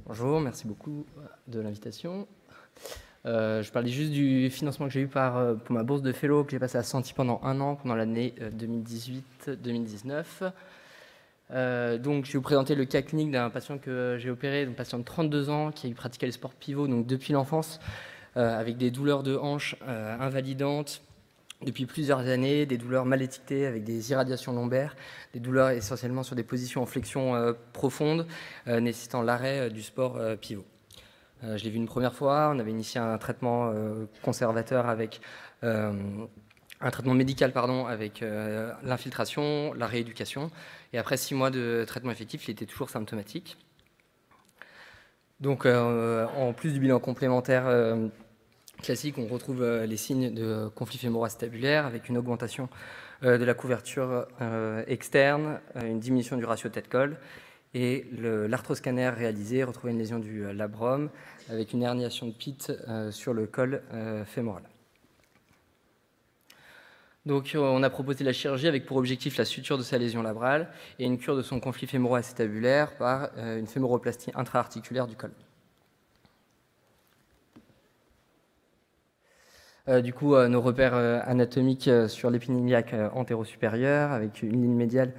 Bonjour, merci beaucoup de l'invitation. Je parlais juste du financement que j'ai eu pour ma bourse de fellow que j'ai passé à Santi pendant 1 an, pendant l'année 2018-2019. Donc, je vais vous présenter le cas clinique d'un patient que j'ai opéré, un patient de 32 ans qui a pratiqué le sport pivot donc depuis l'enfance, avec des douleurs de hanches invalidantes depuis plusieurs années, des douleurs mal étiquetées avec des irradiations lombaires, des douleurs essentiellement sur des positions en flexion profonde, nécessitant l'arrêt du sport pivot. Je l'ai vu une première fois, on avait initié un traitement conservateur avec un traitement médical avec l'infiltration, la rééducation, et après 6 mois de traitement effectif, il était toujours symptomatique. Donc en plus du bilan complémentaire classique, on retrouve les signes de conflit fémoro-acétabulaire avec une augmentation de la couverture externe, une diminution du ratio tête-col, et l'arthroscanner réalisé retrouvait une lésion du labrum avec une herniation de Pitt sur le col fémoral. Donc on a proposé la chirurgie avec pour objectif la suture de sa lésion labrale et une cure de son conflit fémoro-acétabulaire par une fémoroplastie intra-articulaire du col. Du coup, nos repères anatomiques sur l'épingle iliaque antéro-supérieure avec une ligne médiane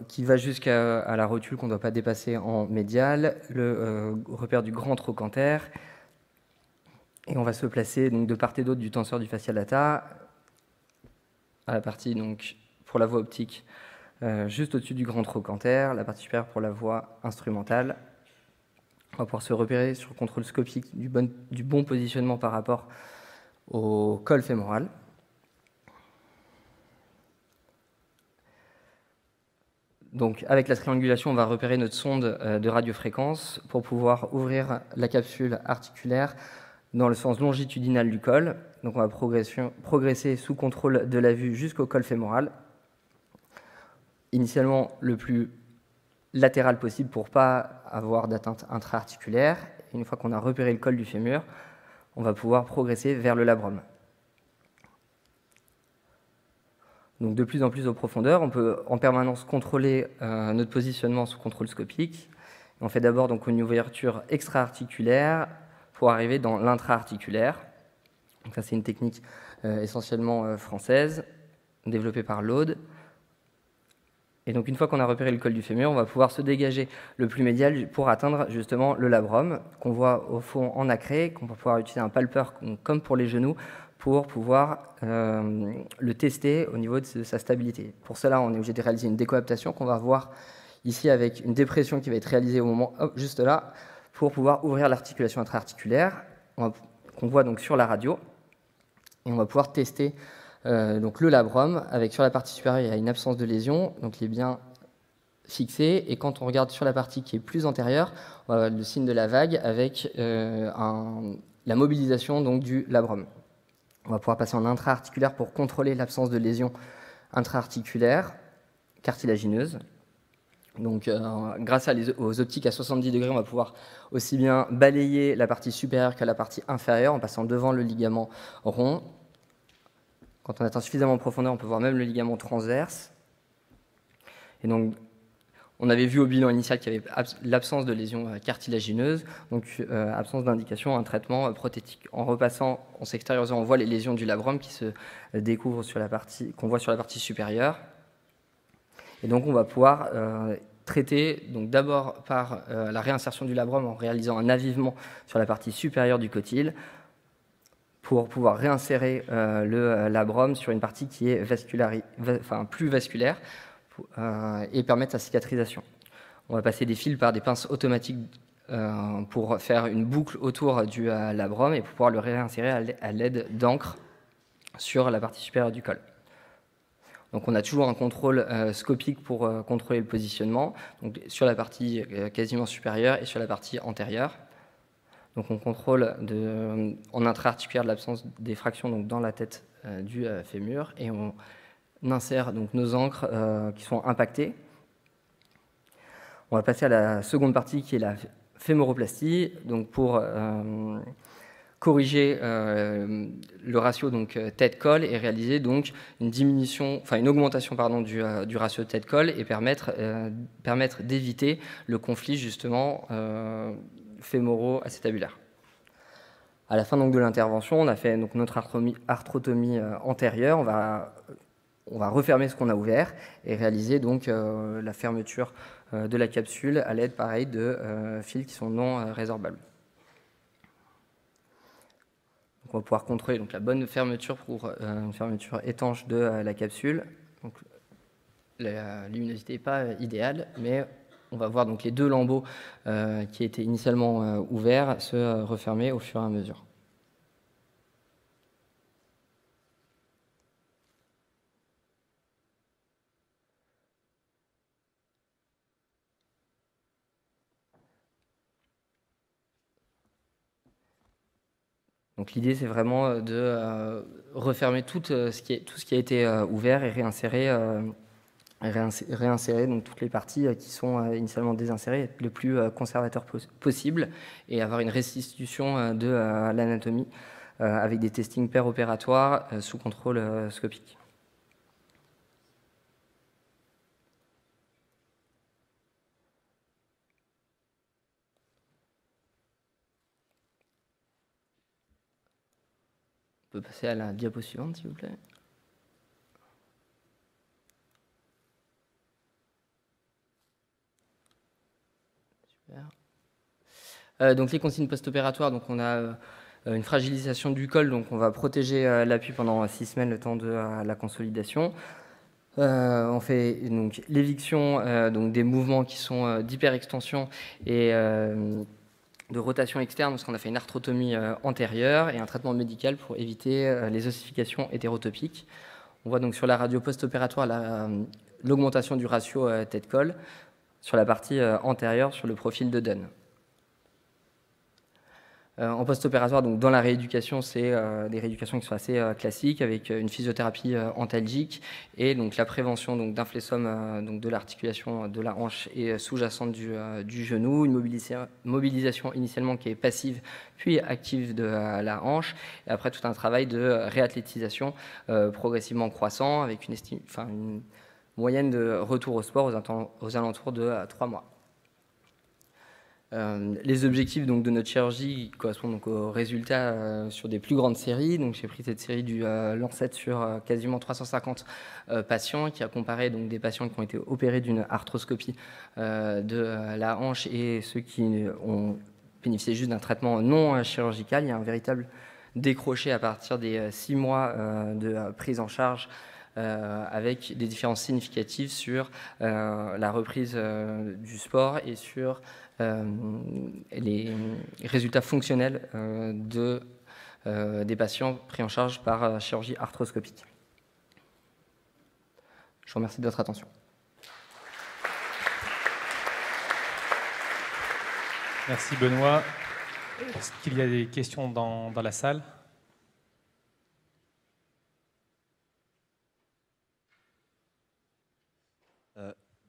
qui va jusqu'à la rotule qu'on ne doit pas dépasser en médial, le repère du grand trochanter, et on va se placer donc, de part et d'autre du tenseur du fascia lata à la partie donc, pour la voie optique juste au-dessus du grand trochanter, la partie supérieure pour la voie instrumentale. On va pouvoir se repérer sur le contrôle scopique du bon positionnement par rapport au col fémoral. Donc, avec la triangulation, on va repérer notre sonde de radiofréquence pour pouvoir ouvrir la capsule articulaire dans le sens longitudinal du col. Donc, on va progresser sous contrôle de la vue jusqu'au col fémoral. Initialement, le plus latéral possible pour ne pas avoir d'atteinte intra-articulaire. Une fois qu'on a repéré le col du fémur, on va pouvoir progresser vers le labrum. Donc de plus en plus en profondeur, on peut en permanence contrôler notre positionnement sous contrôle scopique. On fait d'abord donc une ouverture extra-articulaire pour arriver dans l'intra-articulaire. Donc ça c'est une technique essentiellement française, développée par Laude. Et donc une fois qu'on a repéré le col du fémur, on va pouvoir se dégager le plus médial pour atteindre justement le labrum, qu'on voit au fond en nacré, qu'on va pouvoir utiliser un palpeur comme pour les genoux, pour pouvoir le tester au niveau de sa stabilité. Pour cela, on est obligé de réaliser une décoaptation qu'on va voir ici avec une dépression qui va être réalisée au moment juste là, pour pouvoir ouvrir l'articulation intra-articulaire, qu'on voit donc sur la radio, et on va pouvoir tester donc le labrum, avec sur la partie supérieure, il y a une absence de lésion, donc il est bien fixé, et quand on regarde sur la partie qui est plus antérieure, on va avoir le signe de la vague avec la mobilisation donc, du labrum. On va pouvoir passer en intra-articulaire pour contrôler l'absence de lésion intra-articulaire cartilagineuse. Donc, grâce aux optiques à 70 degrés, on va pouvoir aussi bien balayer la partie supérieure que la partie inférieure en passant devant le ligament rond. Quand on atteint suffisamment en profondeur, on peut voir même le ligament transverse. Et donc, on avait vu au bilan initial qu'il y avait l'absence de lésion cartilagineuse, donc absence d'indication, un traitement prothétique. En repassant, en s'extériorisant, on voit les lésions du labrum qui se découvrent qu'on voit sur la partie supérieure. Et donc, on va pouvoir traiter d'abord par la réinsertion du labrum en réalisant un avivement sur la partie supérieure du cotyle pour pouvoir réinsérer le labrum sur une partie qui est plus vasculaire et permettre sa cicatrisation. On va passer des fils par des pinces automatiques pour faire une boucle autour du labrum et pour pouvoir le réinsérer à l'aide d'encre sur la partie supérieure du col. Donc on a toujours un contrôle scopique pour contrôler le positionnement, donc sur la partie quasiment supérieure et sur la partie antérieure. Donc on contrôle en intra-articulaire l'absence des fractions donc dans la tête du fémur et on insère donc nos ancres qui sont impactées. On va passer à la seconde partie qui est la fémoroplastie, donc pour corriger le ratio tête-col et réaliser donc une augmentation du ratio tête-col et permettre d'éviter le conflit justement fémoro-acétabulaire. À la fin donc de l'intervention, on a fait donc notre arthrotomie antérieure. On va refermer ce qu'on a ouvert et réaliser donc la fermeture de la capsule à l'aide pareil de fils qui sont non résorbables. On va pouvoir contrôler donc la bonne fermeture pour une fermeture étanche de la capsule. Donc, la luminosité n'est pas idéale, mais on va voir donc les deux lambeaux qui étaient initialement ouverts se refermer au fur et à mesure. Donc l'idée, c'est vraiment de refermer tout ce qui a été ouvert et réinsérer donc toutes les parties qui sont initialement désinsérées, être le plus conservateur possible et avoir une restitution de l'anatomie avec des testings péropératoires sous contrôle scopique. On peut passer à la diapo suivante, s'il vous plaît. Super. Donc les consignes post-opératoires, donc on a une fragilisation du col, donc on va protéger l'appui pendant 6 semaines, le temps de la consolidation. On fait donc l'éviction donc des mouvements qui sont d'hyperextension et de rotation externe, parce qu'on a fait une arthrotomie antérieure et un traitement médical pour éviter les ossifications hétérotopiques. On voit donc sur la radio post-opératoire l'augmentation du ratio tête-col sur la partie antérieure sur le profil de Dunn. En post-opératoire, donc dans la rééducation, c'est des rééducations qui sont assez classiques avec une physiothérapie antalgique et donc la prévention d'inflessum de l'articulation de la hanche et sous-jacente du genou, une mobilisation initialement qui est passive puis active de la hanche et après tout un travail de réathlétisation progressivement croissant avec une moyenne de retour au sport aux alentours de 3 mois. Les objectifs donc, de notre chirurgie correspondent donc aux résultats sur des plus grandes séries. Donc, j'ai pris cette série du Lancet sur quasiment 350 patients qui a comparé donc, des patients qui ont été opérés d'une arthroscopie de la hanche et ceux qui ont bénéficié juste d'un traitement non chirurgical. Il y a un véritable décroché à partir des 6 mois de prise en charge avec des différences significatives sur la reprise du sport et sur les résultats fonctionnels des patients pris en charge par chirurgie arthroscopique. Je vous remercie de votre attention. Merci Benoît. Est-ce qu'il y a des questions dans la salle ?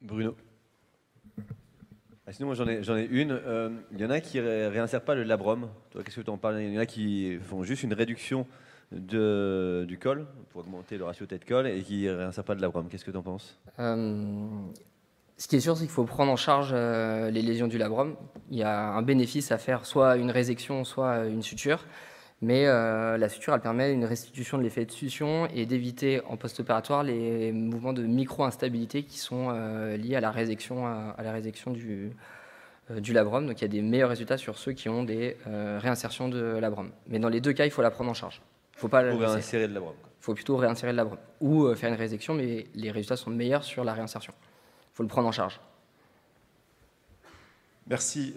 Bruno. Sinon, moi j'en ai une. Il y en a qui ne réinsèrent pas le labrum. Toi, qu'est-ce que tu en parles ? Il y en a qui font juste une réduction du col pour augmenter le ratio tête-col et qui ne réinsèrent pas de labrum. Qu'est-ce que tu en penses ? Ce qui est sûr, c'est qu'il faut prendre en charge les lésions du labrum. Il y a un bénéfice à faire soit une résection, soit une suture. Mais la suture, elle permet une restitution de l'effet de succion et d'éviter en post-opératoire les mouvements de micro-instabilité qui sont liés à la résection du labrum. Donc il y a des meilleurs résultats sur ceux qui ont des réinsertions de labrum. Mais dans les deux cas, il faut la prendre en charge. Il faut pas réinsérer le labrum. Il faut plutôt réinsérer le labrum ou faire une résection, mais les résultats sont meilleurs sur la réinsertion. Il faut le prendre en charge. Merci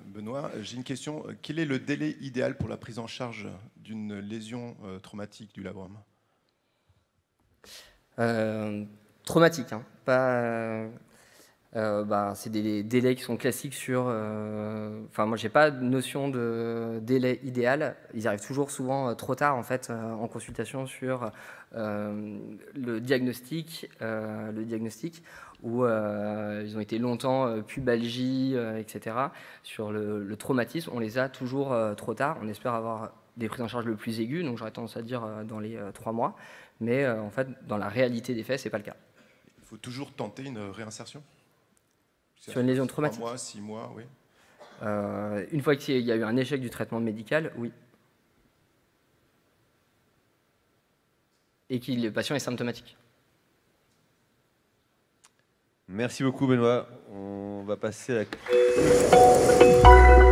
Benoît. J'ai une question. Quel est le délai idéal pour la prise en charge d'une lésion traumatique du labrum ? Traumatique, hein, pas C'est des délais qui sont classiques sur... moi, j'ai pas de notion de délai idéal. Ils arrivent toujours souvent trop tard, en fait, en consultation sur le diagnostic, où ils ont été longtemps pubalgie, etc. Sur le traumatisme, on les a toujours trop tard. On espère avoir des prises en charge le plus aiguës, donc j'aurais tendance à dire dans les 3 mois. Mais en fait, dans la réalité des faits, c'est pas le cas. Il faut toujours tenter une réinsertion sur une lésion traumatique. 3 mois, 6 mois, oui. Une fois qu'il y a eu un échec du traitement médical, oui. Et que le patient est symptomatique. Merci beaucoup Benoît. On va passer à la...